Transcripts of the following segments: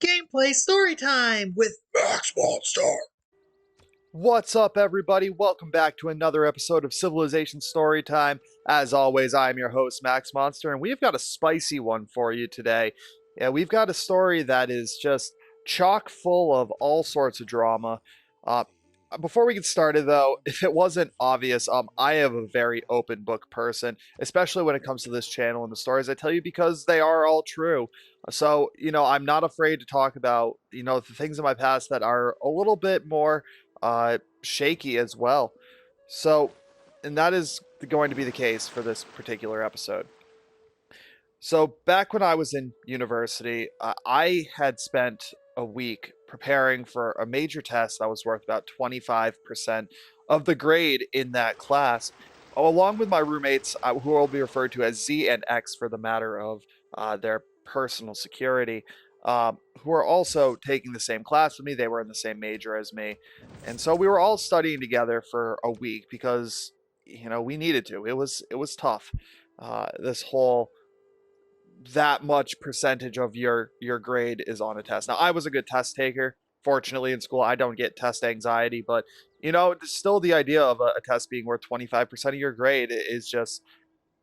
Gameplay Storytime with Max Monster. What's up, everybody? Welcome back to another episode of Civilization Storytime. As always, I'm your host, Max Monster, and we've got a spicy one for you today. Yeah, we've got a story that is just chock full of all sorts of drama. Uh, Before we get started, though, if it wasn't obvious, I am a very open book person, especially when it comes to this channel and the stories I tell you because they are all true. So, I'm not afraid to talk about, the things in my past that are a little bit more shaky as well. So, and that is going to be the case for this particular episode. So, back when I was in university, I had spent a week preparing for a major test that was worth about 25% of the grade in that class, along with my roommates, who will be referred to as Z and X for the matter of their personal security, who are also taking the same class with me. They were in the same major as me. And so we were all studying together for a week because, we needed to. It was tough. This whole that much percentage of your grade is on a test. Now, I was a good test taker. Fortunately, in school, I don't get test anxiety, but still the idea of a test being worth 25% of your grade is just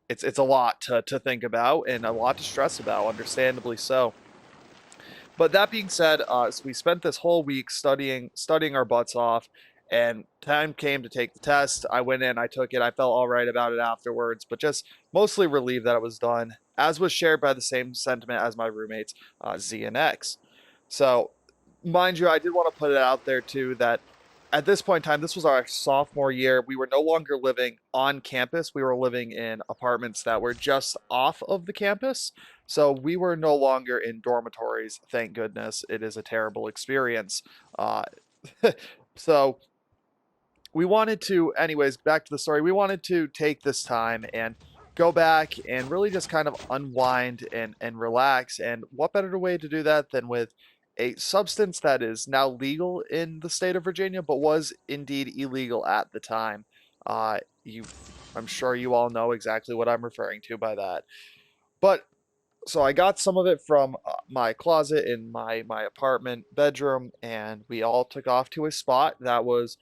it's a lot to think about and a lot to stress about, understandably so. But that being said, so we spent this whole week studying our butts off, and time came to take the test. I went in, I took it, I felt all right about it afterwards, but just mostly relieved that it was done, as was shared by the same sentiment as my roommates, Z and X. So, mind you, I did want to put it out there too that at this point in time, this was our sophomore year. We were no longer living on campus. We were living in apartments that were just off of the campus. So we were no longer in dormitories. Thank goodness. It is a terrible experience. Uh, so we wanted to, anyways, back to the story. We wanted to take this time and go back and really just kind of unwind and relax. And what better way to do that than with a substance that is now legal in the state of Virginia, but was indeed illegal at the time. You, I'm sure you all know exactly what I'm referring to by that. But so I got some of it from my closet in my apartment bedroom, and we all took off to a spot that was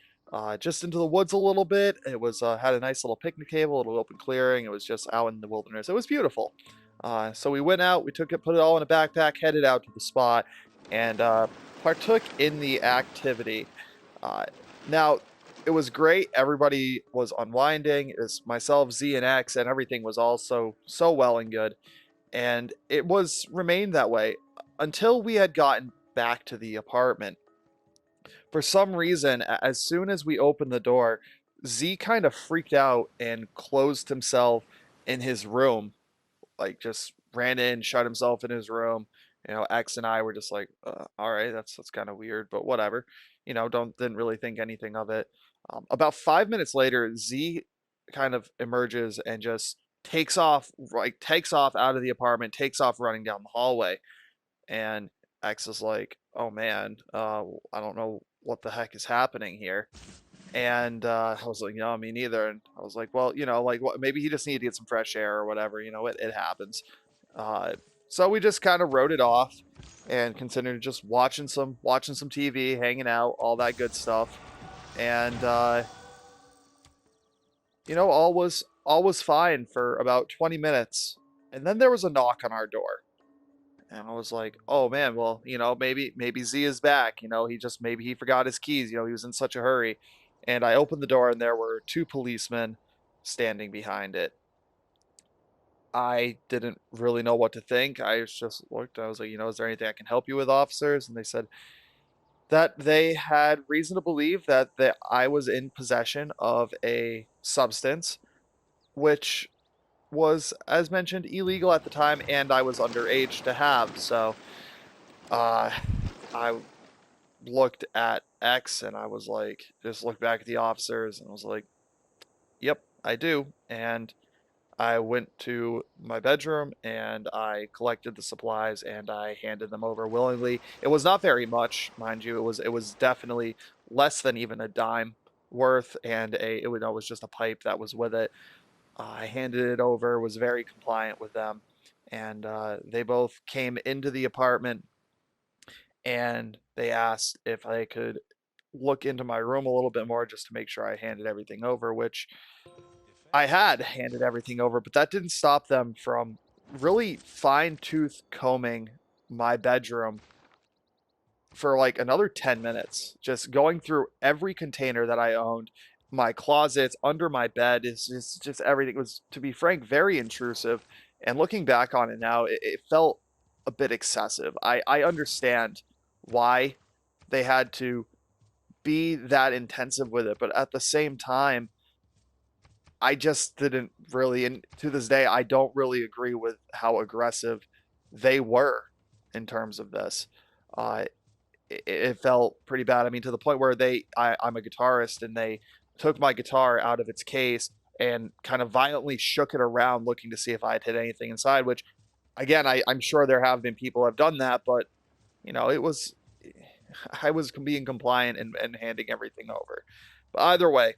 just into the woods a little bit. It was had a nice little picnic table, a little open clearing. It was just out in the wilderness. It was beautiful. So we went out, we took it, put it all in a backpack, headed out to the spot, and partook in the activity. Uh, Now, it was great. Everybody was unwinding. It was myself, Z, and X, and everything was also so well and good, and it was remained that way until we had gotten back to the apartment. For some reason, as soon as we opened the door, Z kind of freaked out and closed himself in his room, like just ran in, shut himself in his room. X and I were just like, all right, that's kind of weird, but whatever. Didn't really think anything of it. About 5 minutes later, Z kind of emerges and just takes off out of the apartment, takes off running down the hallway, and X is like, "Oh man, I don't know what the heck is happening here." And I was like, "No, me neither." And I was like, "Well, like what? Maybe he just needed to get some fresh air or whatever. It happens." Uh, so we just kind of wrote it off and considered just watching some TV, hanging out, all that good stuff. And all was fine for about 20 minutes. And then there was a knock on our door. And I was like, "Oh man, well, maybe Z is back. Maybe he forgot his keys. He was in such a hurry." And I opened the door, and there were two policemen standing behind it. I didn't really know what to think. I just looked. I was like, "Is there anything I can help you with, officers?" And they said that they had reason to believe that I was in possession of a substance, which was, as mentioned, illegal at the time, and I was underage to have. So, uh, I looked at X and I was like, just looked back at the officers and was like, "Yep, I do." And I went to my bedroom and I collected the supplies and I handed them over willingly. It was not very much, mind you. It was definitely less than even a dime worth, and it was just a pipe that was with it. I handed it over, was very compliant with them, and they both came into the apartment and they asked if I could look into my room a little bit more just to make sure I handed everything over, which I had handed everything over, but that didn't stop them from really fine-tooth combing my bedroom for like another 10 minutes, just going through every container that I owned, my closets, under my bed, is just everything. It was, to be frank, very intrusive. And looking back on it now, it felt a bit excessive. I understand why they had to be that intensive with it, but at the same time, I just didn't really, and to this day, I don't really agree with how aggressive they were in terms of this. Uh, it felt pretty bad. I mean, to the point where I'm a guitarist, and they took my guitar out of its case and kind of violently shook it around, looking to see if I'd hit anything inside. Which, again, I'm sure there have been people who have done that, but it was I was being compliant and handing everything over. But either way,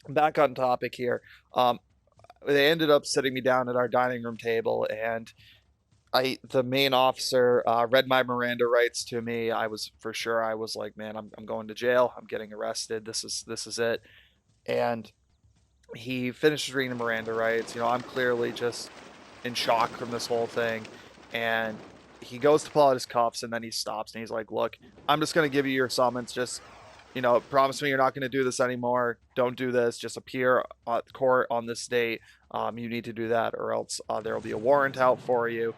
back on topic here. Um, they ended up sitting me down at our dining room table, and the main officer read my Miranda rights to me. I was for sure. I was like, man, I'm going to jail. I'm getting arrested. This is it. And he finishes reading the Miranda rights. I'm clearly just in shock from this whole thing. And he goes to pull out his cuffs, and then he stops and he's like, look, I'm just going to give you your summons. Just, promise me you're not going to do this anymore. Don't do this. Just appear at court on this date. You need to do that, or else there will be a warrant out for you.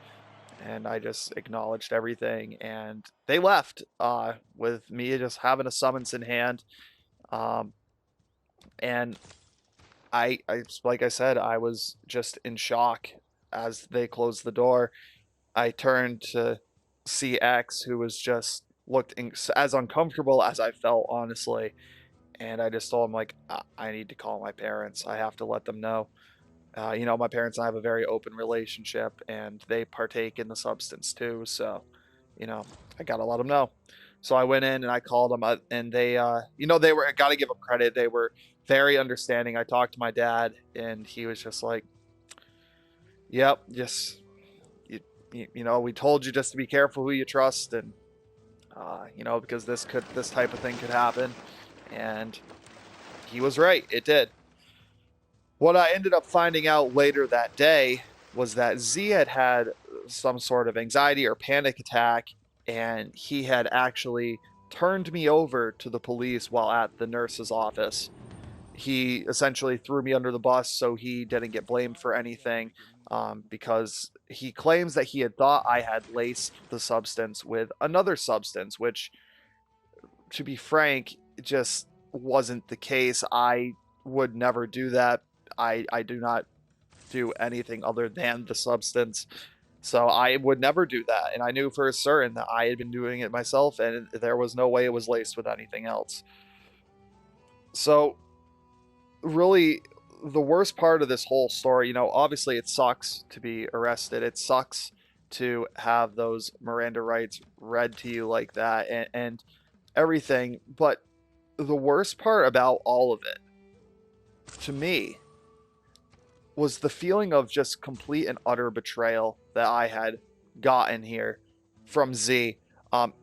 And I just acknowledged everything, and they left with me just having a summons in hand. Um, and like I said, I was just in shock as they closed the door. I turned to see X, who was just looked as uncomfortable as I felt, honestly. And I just told him, like, I need to call my parents. I have to let them know. My parents and I have a very open relationship, and they partake in the substance too. So, you know, I gotta let them know. So I went in and I called them, and they were, I gotta give them credit. They were very understanding. I talked to my dad, and he was just like, "Yep, just we told you just to be careful who you trust, and because this type of thing could happen." And he was right. It did. What I ended up finding out later that day was that Z had had some sort of anxiety or panic attack, and he had actually turned me over to the police while at the nurse's office. He essentially threw me under the bus so he didn't get blamed for anything, because he claims that he had thought I had laced the substance with another substance, which, to be frank, just wasn't the case. I would never do that. I do not do anything other than the substance. So I would never do that. And I knew for certain that I had been doing it myself, and there was no way it was laced with anything else. So, really, the worst part of this whole story, obviously it sucks to be arrested. It sucks to have those Miranda rights read to you like that, and everything. But the worst part about all of it, to me, was the feeling of just complete and utter betrayal that I had gotten here from Z. Um,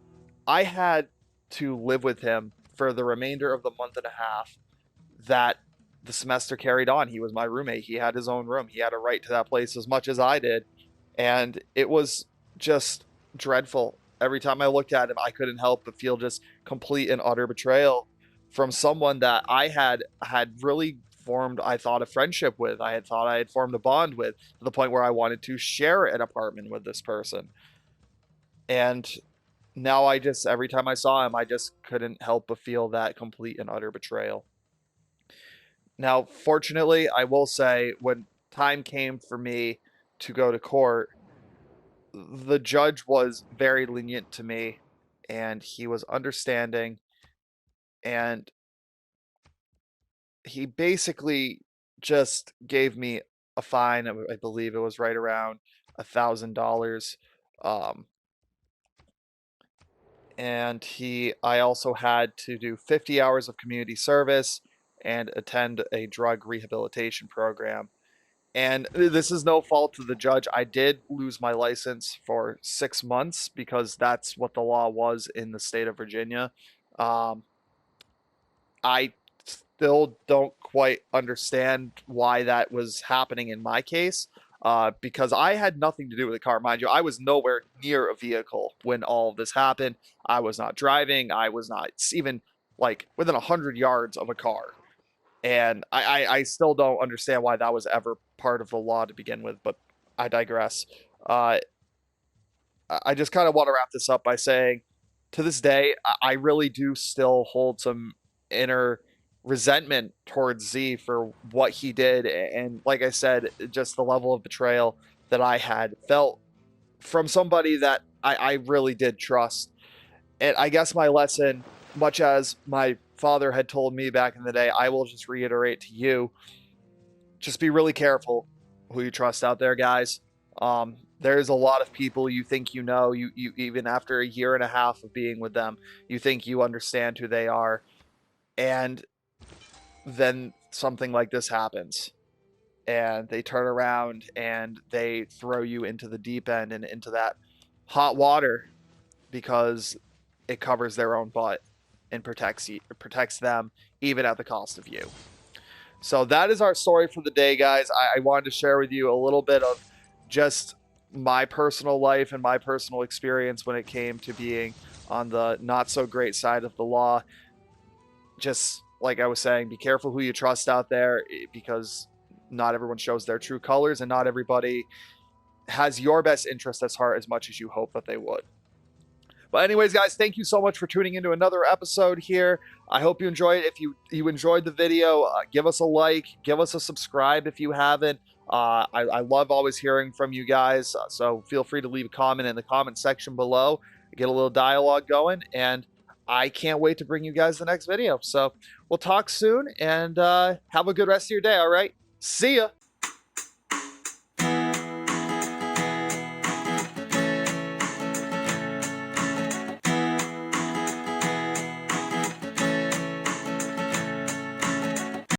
I had to live with him for the remainder of the month and a half that the semester carried on. He was my roommate. He had his own room. He had a right to that place as much as I did. And it was just dreadful. Every time I looked at him, I couldn't help but feel just complete and utter betrayal from someone that I had really formed, I thought, a friendship with. I had thought I had formed a bond with, to the point where I wanted to share an apartment with this person. And now every time I saw him, I just couldn't help but feel that complete and utter betrayal. Now, fortunately, I will say, when time came for me to go to court, the judge was very lenient to me, and he was understanding, and he basically just gave me a fine. I believe it was right around $1,000. Um, and I also had to do 50 hours of community service and attend a drug rehabilitation program. And this is no fault to the judge. I did lose my license for 6 months because that's what the law was in the state of Virginia. Um, I still don't quite understand why that was happening in my case, because I had nothing to do with the car. Mind you, I was nowhere near a vehicle when all of this happened. I was not driving. I was not even like within 100 yards of a car. And I still don't understand why that was ever part of the law to begin with, but I digress. Uh, I just kind of want to wrap this up by saying, to this day, I really do still hold some inner resentment towards Z for what he did. And like I said, just the level of betrayal that I had felt from somebody that I really did trust. And I guess my lesson, much as my father had told me back in the day, I will just reiterate to you, just be really careful who you trust out there, guys. There's a lot of people you think you know, you even after a year and a half of being with them, you think you understand who they are, and then something like this happens, and they turn around and they throw you into the deep end and into that hot water because it covers their own butt and protects them even at the cost of you. So that is our story for the day, guys. I wanted to share with you a little bit of just my personal life and my personal experience when it came to being on the not so great side of the law. Just like I was saying, be careful who you trust out there, because not everyone shows their true colors and not everybody has your best interest at heart as much as you hope that they would. But anyways, guys, thank you so much for tuning into another episode here. I hope you enjoyed it. If you enjoyed the video, give us a like, give us a subscribe if you haven't. I love always hearing from you guys, so feel free to leave a comment in the comment section below. Get a little dialogue going, and I can't wait to bring you guys the next video. So we'll talk soon, and have a good rest of your day, all right? See ya!